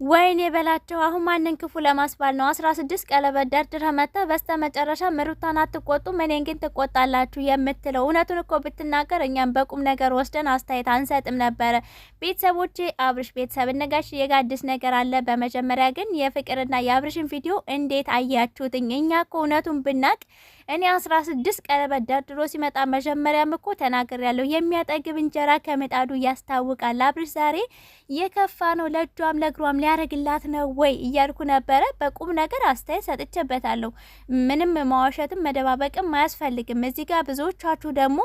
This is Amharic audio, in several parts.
ወይኔ በላቸው። አሁን ማንን ክፉ ለማስባል ነው? 16 ቀለበት ደርድረህ መጥተህ በስተመጨረሻ ምሩታን አትቆጡም፣ እኔን ግን ትቆጣላችሁ የምትለው እውነቱን እኮ ብትናገር እኛም በቁም ነገር ወስደን አስተያየት አንሰጥም ነበረ። ቤተሰቦቼ አብርሽ ቤተሰብ እነጋሽ የጋድስ ነገር አለ። በመጀመሪያ ግን የፍቅርና የአብርሽን ቪዲዮ እንዴት አያችሁትኝ? እኛ እኮ እውነቱን ብናቅ እኔ 16 ቀለበት ደርድሮ ሲመጣ መጀመሪያም እኮ ተናገር ያለው የሚያጠግብ እንጀራ ከምጣዱ ያስታውቃል። አብርሽ ዛሬ የከፋ ነው። ለእጇም ለእግሯም ሊያረግላት ነው ወይ እያልኩ ነበረ። በቁም ነገር አስተያየት ሰጥቼበታለሁ። ምንም ማዋሸትም መደባበቅም አያስፈልግም። እዚህ ጋር ብዙዎቻችሁ ደግሞ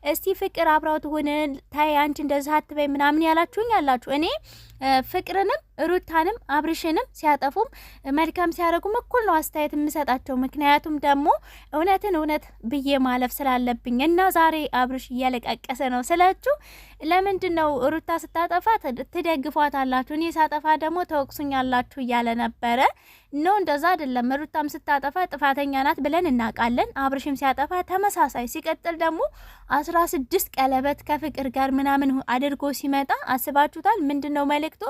እስቲ ፍቅር አብራው ትሆን ታይ አንቺ እንደዛ አትበይ ምናምን ያላችሁኝ ያላችሁ እኔ ፍቅርንም ሩታንም አብርሽንም ሲያጠፉም መልካም ሲያደርጉም እኩል ነው አስተያየት የምሰጣቸው። ምክንያቱም ደግሞ እውነትን እውነት ብዬ ማለፍ ስላለብኝ እና ዛሬ አብርሽ እያለቃቀሰ ነው ስላችሁ ለምንድን ነው ሩታ ስታጠፋ ትደግፏታላችሁ፣ እኔ ሳጠፋ ደግሞ ተወቅሱኛላችሁ እያለ ነበረ። ኖ እንደዛ አይደለም። ሩታም ስታጠፋ ጥፋተኛ ናት ብለን እናውቃለን። አብርሽም ሲያጠፋ ተመሳሳይ። ሲቀጥል ደግሞ 16 ቀለበት ከፍቅር ጋር ምናምን አድርጎ ሲመጣ አስባችሁታል? ምንድነው መልእክቱ?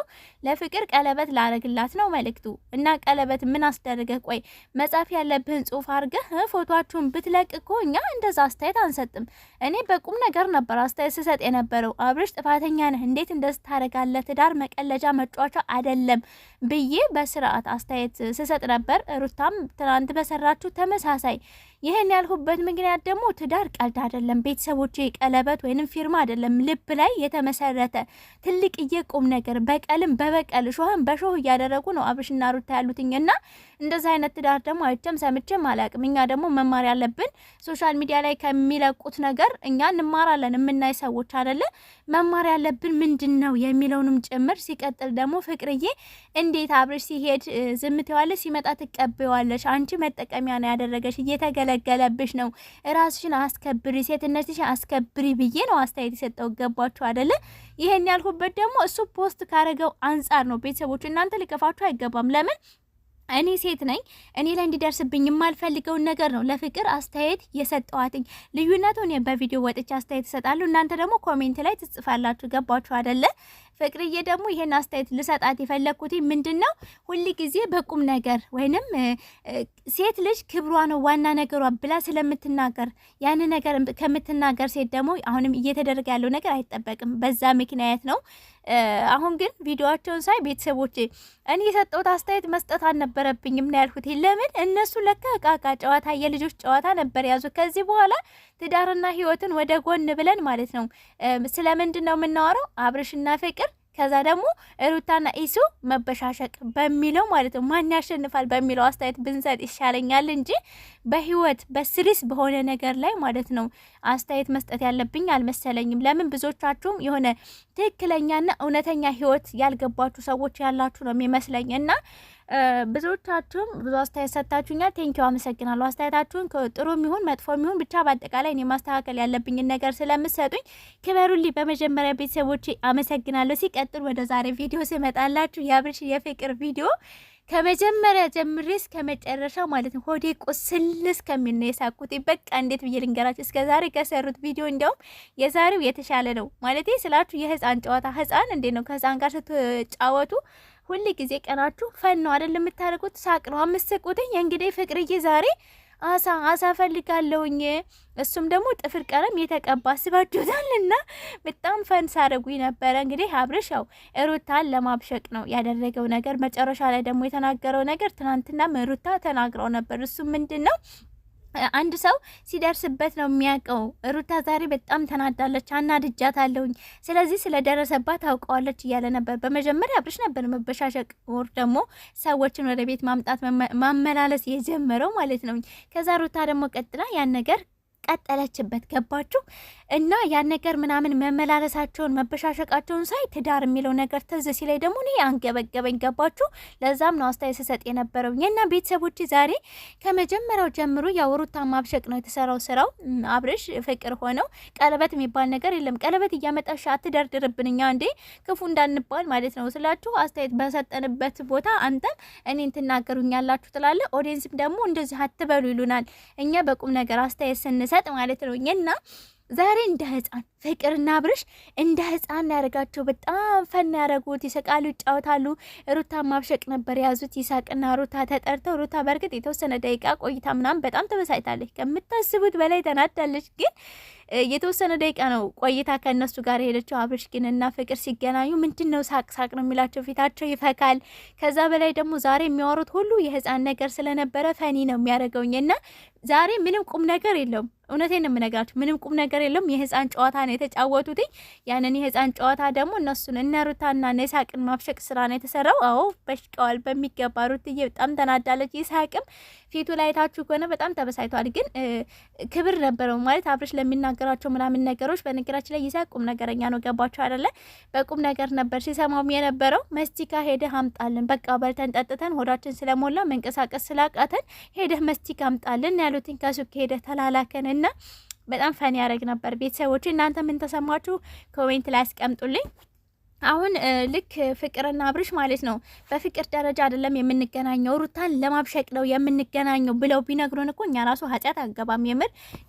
ለፍቅር ቀለበት ላረግላት ነው መልእክቱ። እና ቀለበት ምን አስደረገ? ቆይ መጻፍ ያለብህን ጽሁፍ አድርገህ ፎቶአችሁን ብትለቅ እኮ እኛ እንደዛ አስተያየት አንሰጥም። እኔ በቁም ነገር ነበር አስተያየት ስሰጥ የነበረው። አብርሽ ጥፋተኛ ነህ፣ እንዴት እንደዚህ ታረጋለህ? ትዳር መቀለጃ መጫወቻ አይደለም ብዬ በስርዓት አስተያየት ስሰጥ ነበር። ሩታም ትናንት በሰራችሁ ተመሳሳይ። ይህን ያልሁበት ምክንያት ደግሞ ትዳር ቀልድ አይደለም ቤተሰቦቼ፣ ቀለበት ወይንም ፊርማ አይደለም፣ ልብ ላይ የተመሰረተ ትልቅ ቁም ነገር። በቀልም በበቀል ሾህም በሾህ እያደረጉ ነው አብርሽና ሩታ ያሉትኝ እና እንደዚህ አይነት ትዳር ደግሞ አይቼም ሰምቼም አላቅም። እኛ ደግሞ መማር ያለብን ሶሻል ሚዲያ ላይ ከሚለቁት ነገር እኛ እንማራለን፣ የምናይ ሰዎች አይደለ? መማር ያለብን ምንድን ነው የሚለውንም ጭምር። ሲቀጥል ደግሞ ፍቅርዬ እንዴት አብርሽ ሲሄድ ዝም ትይዋለሽ፣ ሲመጣ ትቀበዋለሽ? አንቺ መጠቀሚያ ነው ያደረገሽ፣ እየተገለገለብሽ ነው። ራስሽን አስከብሪ፣ ሴትነትሽን አስከብሪ ብዬ ነው አስተያየት የሰጠው። ገባችሁ አይደለ? ይሄን ያልኩበት ደግሞ እሱ ፖስት ካረገው አንጻር ነው። ቤተሰቦች እናንተ ሊከፋችሁ አይገባም። ለምን እኔ ሴት ነኝ። እኔ ላይ እንዲደርስብኝ የማልፈልገውን ነገር ነው ለፍቅር አስተያየት የሰጠዋትኝ። ልዩነቱ እኔ በቪዲዮ ወጥቼ አስተያየት እሰጣለሁ፣ እናንተ ደግሞ ኮሜንት ላይ ትጽፋላችሁ። ገባችሁ አይደለ? ፍቅርዬ ደግሞ ይሄን አስተያየት ልሰጣት የፈለኩት ምንድነው ሁል ጊዜ በቁም ነገር ወይንም ሴት ልጅ ክብሯ ነው ዋና ነገሯ ብላ ስለምትናገር ያን ነገር ከምትናገር ሴት ደግሞ አሁንም እየተደረገ ያለው ነገር አይጠበቅም። በዛ ምክንያት ነው። አሁን ግን ቪዲዮአቸውን ሳይ ቤተሰቦቼ እኔ የሰጠሁት አስተያየት መስጠት አልነበረብኝም ነው ያልኩት። ለምን እነሱ ለካ ቃቃ ጨዋታ የልጆች ጨዋታ ነበር ያዙ። ከዚህ በኋላ ትዳርና ህይወትን ወደ ጎን ብለን ማለት ነው ስለምንድን ነው የምናወራው? አብርሽና ፍቅር ከዛ ደግሞ ሩታና ኢሱ መበሻሸቅ በሚለው ማለት ነው ማን ያሸንፋል በሚለው አስተያየት ብንሰጥ ይሻለኛል እንጂ በህይወት በስሪስ በሆነ ነገር ላይ ማለት ነው አስተያየት መስጠት ያለብኝ አልመሰለኝም። ለምን ብዙዎቻችሁም የሆነ ትክክለኛና እውነተኛ ህይወት ያልገባችሁ ሰዎች ያላችሁ ነው የሚመስለኝ እና ብዙዎቻችሁም ብዙ አስተያየት ሰጥታችሁኛል። ቴንኪው አመሰግናለሁ። አስተያየታችሁን ጥሩም ይሁን መጥፎም ይሁን ብቻ በአጠቃላይ እኔ ማስተካከል ያለብኝን ነገር ስለምትሰጡኝ ክበሩልኝ። በመጀመሪያ ቤተሰቦቼ አመሰግናለሁ። ሲቀጥል ወደ ዛሬ ቪዲዮ ስመጣላችሁ የአብርሽ የፍቅር ቪዲዮ ከመጀመሪያ ጀምሬ እስከ መጨረሻ ማለት ነው ሆዴ ቁስል እስከሚል ነው የሳኩት። በቃ እንዴት ብዬ ልንገራችሁ? እስከ ዛሬ ከሰሩት ቪዲዮ እንዲያውም የዛሬው የተሻለ ነው ማለት ስላችሁ የህፃን ጨዋታ ህፃን እንዴት ነው ከህፃን ጋር ስትጫወቱ ሁሉ ጊዜ ቀናችሁ ፈን ነው አይደል የምታደርጉት? ሳቅ ነው አምስቁትኝ። እንግዲህ ፍቅርዬ ዛሬ አሳ ፈልጋለሁኝ እሱም ደግሞ ጥፍር ቀለም የተቀባ አስባችሁታልና በጣም ፈን ሳረጉኝ ነበረ። እንግዲህ አብርሽ ያው ሩታን ለማብሸቅ ነው ያደረገው ነገር። መጨረሻ ላይ ደግሞ የተናገረው ነገር ትናንትና ሩታ ተናግረው ነበር። እሱ ምንድነው አንድ ሰው ሲደርስበት ነው የሚያውቀው። ሩታ ዛሬ በጣም ተናዳለች፣ አናድጃታለሁኝ፣ ስለዚህ ስለደረሰባት ታውቀዋለች እያለ ነበር። በመጀመሪያ አብርሽ ነበር መበሻሸቅ ወር ደግሞ ሰዎችን ወደ ቤት ማምጣት ማመላለስ የጀመረው ማለት ነው። ከዛ ሩታ ደግሞ ቀጥላ ያን ነገር ቀጠለችበት። ገባችሁ? እና ያን ነገር ምናምን መመላለሳቸውን መበሻሸቃቸውን ሳይ ትዳር የሚለው ነገር ትዝ ሲላይ ደግሞ እኔ አንገበገበኝ። ገባችሁ? ለዛም ነው አስተያየት ስሰጥ የነበረው። የና ቤተሰቦች ዛሬ ከመጀመሪያው ጀምሮ ያው ሩታ ማብሸቅ ነው የተሰራው ስራው። አብርሽ ፍቅር ሆነው ቀለበት የሚባል ነገር የለም። ቀለበት እያመጣሽ አትደርድርብን እኛ እንዴ ክፉ እንዳንባል ማለት ነው ስላችሁ አስተያየት በሰጠንበት ቦታ አንተም እኔን ትናገሩኛላችሁ ትላለ። ኦዲየንስም ደግሞ እንደዚህ አትበሉ ይሉናል። እኛ በቁም ነገር አስተያየት ስንሰጥ ማለት ነው እና ዛሬ እንደ ህፃን ፍቅርና አብርሽ እንደ ህፃን ያደርጋቸው። በጣም ፈን ያደረጉት፣ ይስቃሉ፣ ይጫወታሉ። ሩታ ማብሸቅ ነበር የያዙት። ይሳቅና ሩታ ተጠርተው፣ ሩታ በእርግጥ የተወሰነ ደቂቃ ቆይታ ምናምን በጣም ተበሳጭታለች፣ ከምታስቡት በላይ ተናዳለች። ግን የተወሰነ ደቂቃ ነው ቆይታ ከእነሱ ጋር ሄደችው። አብርሽ ግን እና ፍቅር ሲገናኙ ምንድን ነው ሳቅ ሳቅ ነው የሚላቸው፣ ፊታቸው ይፈካል። ከዛ በላይ ደግሞ ዛሬ የሚያወሩት ሁሉ የህፃን ነገር ስለነበረ ፈኒ ነው የሚያደርገውኝ እና ዛሬ ምንም ቁም ነገር የለውም። እውነቴን ነው የምነግራችሁ፣ ምንም ቁም ነገር የለውም። የህፃን ጨዋታ ነው የተጫወቱት። ያንን የህፃን ጨዋታ ደግሞ እነሱን እነ ሩታና እነ ይሳቅን ማብሸቅ ስራ ነው የተሰራው። አዎ በሽቀዋል በሚገባ። ሩትዬ በጣም ተናዳለች። ይሳቅም ፊቱ ላይ ታችሁ ከሆነ በጣም ተበሳይቷል። ግን ክብር ነበረው ማለት አብርሽ ለሚናገራቸው ምናምን ነገሮች። በነገራችን ላይ ይሳቅ ቁም ነገረኛ ነው። ገባችሁ አይደለ? በቁም ነገር ነበር ሲሰማውም የነበረው። መስቲካ ሄደህ አምጣልን፣ በቃ በልተን ጠጥተን ሆዳችን ስለሞላ መንቀሳቀስ ስላቃተን ሄደህ መስቲካ አምጣልን ያሉትን ከሱቅ ሄደህ ተላላከን እና በጣም ፈን ያደረግ ነበር። ቤተሰቦች እናንተ ምን ተሰማችሁ? ኮሜንት ላይ አስቀምጡልኝ። አሁን ልክ ፍቅርና አብርሽ ማለት ነው በፍቅር ደረጃ አይደለም የምንገናኘው፣ ሩታን ለማብሸቅ ነው የምንገናኘው ብለው ቢነግሩን እኮ እኛ ራሱ ኃጢአት አገባም።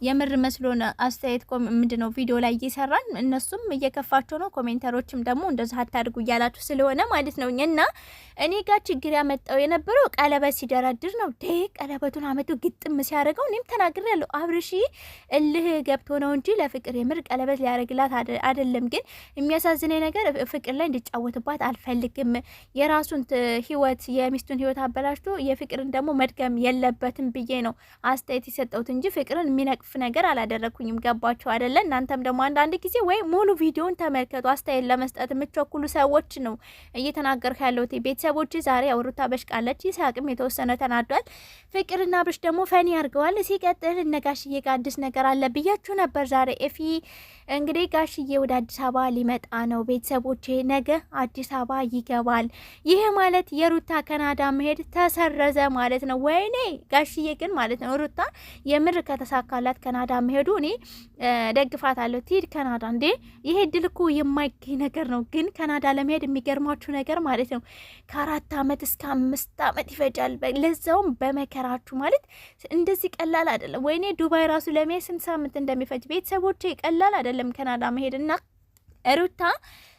የምር መስሎን አስተያየት ምንድነው ቪዲዮ ላይ እየሰራን እነሱም እየከፋቸው ነው። ኮሜንተሮችም ደግሞ እንደዛ አታድርጉ እያላችሁ ስለሆነ ማለት ነው። እና እኔ ጋር ችግር ያመጣው የነበረው ቀለበት ሲደረድር ነው። ቀለበቱን አመጡ ግጥም ሲያደርገው እኔም ተናግሬያለሁ። አብርሽ እልህ ገብቶ ነው እንጂ ለፍቅር የምር ቀለበት ሊያደርግላት አይደለም። ግን የሚያሳዝነኝ ነገር ፍቅር ላይ እንዲጫወትባት አልፈልግም። የራሱን ህይወት የሚስቱን ህይወት አበላሽቶ የፍቅርን ደግሞ መድገም የለበትም ብዬ ነው አስተያየት የሰጠሁት እንጂ ፍቅርን የሚነቅፍ ነገር አላደረኩኝም። ገባችሁ አይደለ? እናንተም ደግሞ አንዳንድ ጊዜ ወይ ሙሉ ቪዲዮን ተመልከቱ። አስተያየት ለመስጠት የምትቸኩሉ ሰዎች ነው እየተናገርኩ ያለሁት። ቤተሰቦች ዛሬ ሩታ በሽቃለች፣ ይሳቅም የተወሰነ ተናዷል። ፍቅርና አብርሽ ደግሞ ፈኒ አድርገዋል። ሲቀጥል እነ ጋሽዬ ጋር አዲስ ነገር አለ ብያችሁ ነበር። ዛሬ ኤፊ እንግዲህ ጋሽዬ ወደ አዲስ አበባ ሊመጣ ነው ቤተሰቦች፣ ነገ አዲስ አበባ ይገባል። ይሄ ማለት የሩታ ካናዳ መሄድ ተሰረዘ ማለት ነው። ወይኔ ጋሽዬ ግን ማለት ነው ሩታ የምር ከተሳካላት ካናዳ መሄዱ እኔ ደግፋታለሁ። ትሂድ ካናዳ እንዴ! ይሄ ድል እኮ የማይገኝ ነገር ነው። ግን ካናዳ ለመሄድ የሚገርማችሁ ነገር ማለት ነው ከ4 ዓመት እስከ 5 ዓመት ይፈጃል። ለዛውም በመከራችሁ ማለት እንደዚህ ቀላል አይደለም። ወይኔ ዱባይ ራሱ ለመሄድ ስንት ሳምንት እንደሚፈጅ ቤተሰቦቼ ቀላል አይደለም ካናዳ መሄድና ሩታ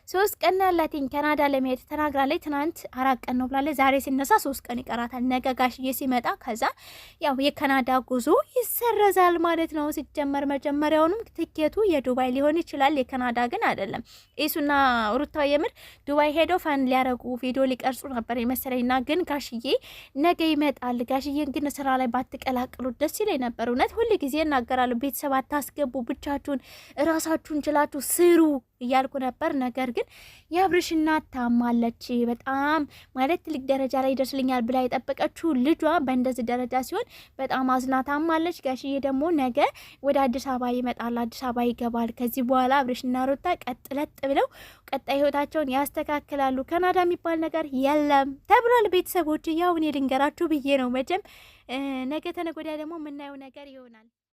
3 ቀን ያላትኝ ካናዳ ለመሄድ ተናግራለች። ትናንት 4 ቀን ነው ብላለች። ዛሬ ሲነሳ 3 ቀን ይቀራታል። ነገ ጋሽዬ ሲመጣ ከዛ ያው የካናዳ ጉዞ ይሰረዛል ማለት ነው። ሲጀመር መጀመሪያውንም ትኬቱ የዱባይ ሊሆን ይችላል፣ የካናዳ ግን አይደለም። ኢሱና ሩታ የምር ዱባይ ሄደው ፈን ሊያረጉ ቪዲዮ ሊቀርጹ ነበር የመሰለኝና ግን ጋሽዬ ነገ ይመጣል። ጋሽዬን ግን ስራ ላይ ባትቀላቅሉ ደስ ይለኝ ነበር። እውነት ሁሉ ጊዜ እናገራለሁ፣ ቤተሰብ አታስገቡ፣ ብቻችሁን ራሳችሁን ችላችሁ ስሩ እያልኩ ነበር። ነገር ግን የአብርሽ እናት ታማለች። በጣም ማለት ትልቅ ደረጃ ላይ ይደርስልኛል ብላ የጠበቀችው ልጇ በእንደዚህ ደረጃ ሲሆን በጣም አዝና ታማለች። ጋሽዬ ደግሞ ነገ ወደ አዲስ አበባ ይመጣል፣ አዲስ አበባ ይገባል። ከዚህ በኋላ አብርሽና ሩታ ቀጥለጥ ብለው ቀጣይ ህይወታቸውን ያስተካክላሉ። ካናዳ የሚባል ነገር የለም ተብሏል። ቤተሰቦች ያው እኔ ልንገራችሁ ብዬ ነው። መቼም ነገ ተነገ ወዲያ ደግሞ የምናየው ነገር ይሆናል።